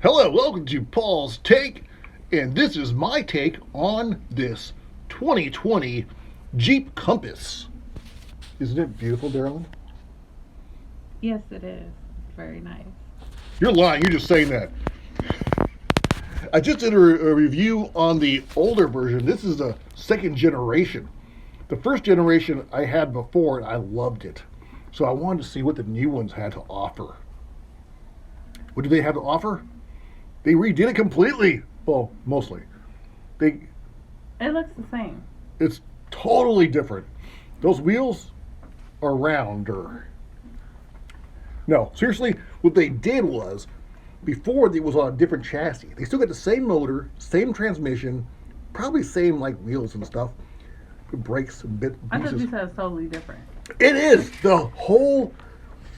Hello, welcome to Paul's Take, and this is my take on this 2020 Jeep Compass. Isn't it beautiful, darling? Yes, it is. It's very nice. You're lying, you're just saying that. I just did a review on the older version. This is the second generation. The first generation I had before, and I loved it. So I wanted to see what the new ones had to offer. What do they have to offer? They redid it completely. Well, mostly. It looks the same. It's totally different. Those wheels are rounder. No, seriously, what they did was, before it was on a different chassis. They still got the same motor, same transmission, probably same like wheels and stuff, brakes and bit I thought pieces. you said it's totally different. It is the whole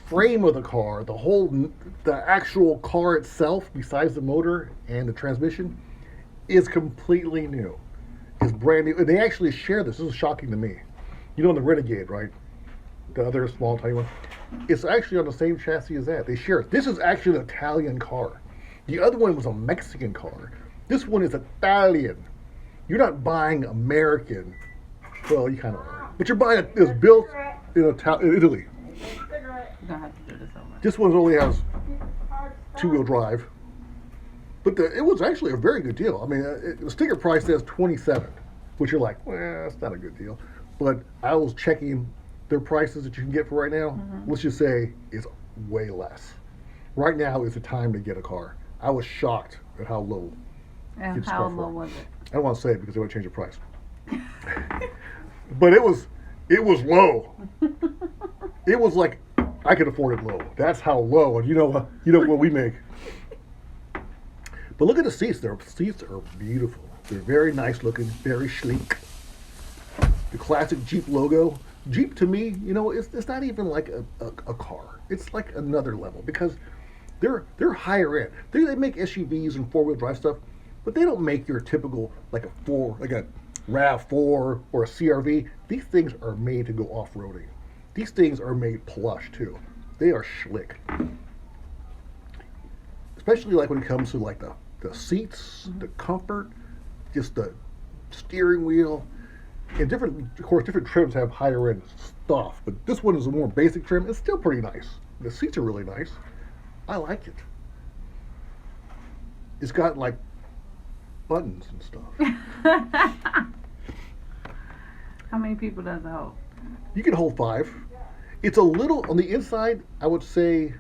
frame of the car, the actual car itself, besides the motor and the transmission, is completely new. It's brand new. And they actually share this. This is shocking to me. You know, the Renegade, right? The other small tiny one. It's actually on the same chassis as that. They share it. This is actually an Italian car. The other one was a Mexican car. This one is Italian. You're not buying American. Well, you kind of are. But you're buying it. It's built in Italy. You're gonna have to do this over. This one only has two-wheel drive. But it was actually a very good deal. I mean, the sticker price says $27, which you're like, well, that's not a good deal. But I was checking their prices that you can get for right now. Let's just say it's way less. Right now is the time to get a car. I was shocked at how low. And how low was it? I don't want to say it because they would change the price. But it was low. It was like I could afford it low. That's how low. And you know what we make. But look at the seats. Their seats are beautiful. They're very nice looking, very sleek. The classic Jeep logo. Jeep to me, it's not even like a car. It's like another level because they're higher end. They make SUVs and four-wheel drive stuff, but they don't make your typical like a RAV4 or a CRV. These things are made to go off-roading. These things are made plush too. They are slick. Especially like when it comes to like the seats, the comfort, just the steering wheel. And different trims have higher end stuff, but this one is a more basic trim. It's still pretty nice. The seats are really nice. I like it. It's got like buttons and stuff. How many people does it hold? You can hold 5. It's a little on the inside. I would say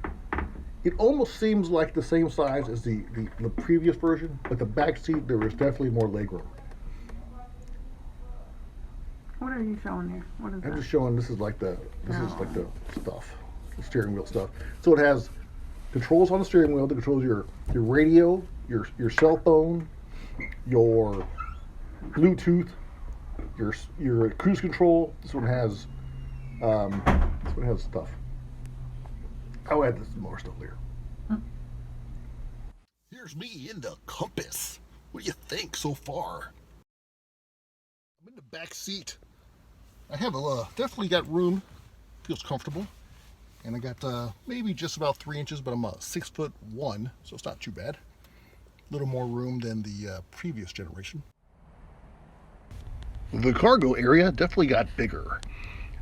it almost seems like the same size as the previous version, but the back seat there is definitely more legroom. What are you showing here? What is that? I'm just showing this is like the stuff, the steering wheel stuff. So it has controls on the steering wheel that controls your radio, your cell phone, your Bluetooth, your cruise control. This one has stuff. I'll add this more stuff later. Here's me in the Compass. What do you think so far? I'm in the back seat. I have definitely got room. Feels comfortable. And I got maybe just about 3 inches, but I'm 6'1", so it's not too bad. A little more room than the previous generation. The cargo area definitely got bigger.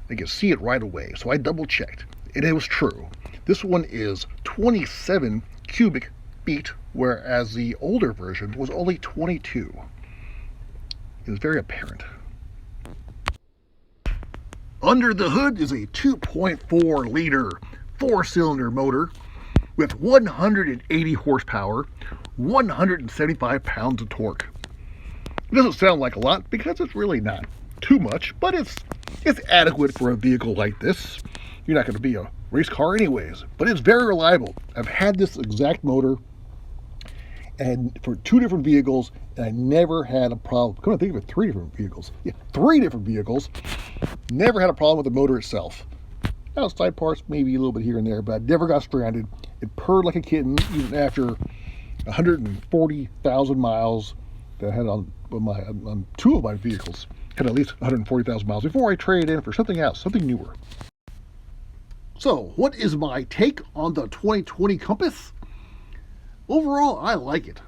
I could see it right away, so I double checked. And it was true. This one is 27 cubic feet, whereas the older version was only 22. It was very apparent. Under the hood is a 2.4 liter 4-cylinder motor with 180 horsepower, 175 pounds of torque. It doesn't sound like a lot because it's really not too much, but it's adequate for a vehicle like this. You're not going to be a race car anyways, but it's very reliable. I've had this exact motor and for 2 different vehicles, and I never had a problem. Couldn't think of it, 3 different vehicles. Yeah, 3 different vehicles. Never had a problem with the motor itself. Outside parts, maybe a little bit here and there, but I never got stranded. It purred like a kitten, even after 140,000 miles that I had on 2 of my vehicles. Had at least 140,000 miles before I traded in for something else, something newer. So, what is my take on the 2020 Compass? Overall, I like it.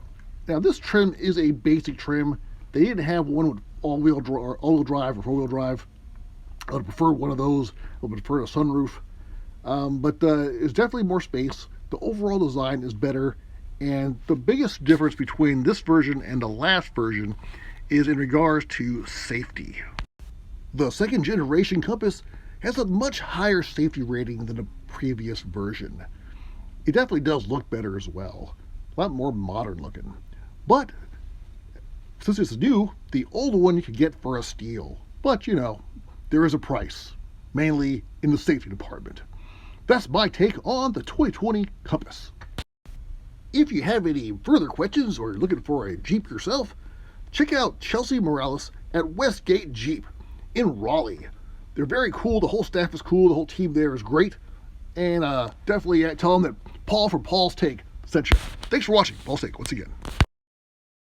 Now, this trim is a basic trim. They didn't have one with all-wheel drive or four-wheel drive. I would prefer one of those. I would prefer a sunroof. But it's definitely more space. The overall design is better. And the biggest difference between this version and the last version is in regards to safety. The second generation Compass has a much higher safety rating than the previous version. It definitely does look better as well. A lot more modern looking. But since it's new, the old one you could get for a steal. But you know, there is a price, mainly in the safety department. That's my take on the 2020 Compass. If you have any further questions or you're looking for a Jeep yourself, check out Chelse Morales at Westgate Jeep in Raleigh. They're very cool. The whole staff is cool. The whole team there is great. And definitely tell them that Paul from Paul's Take sent you. Thanks for watching. Paul's Take once again.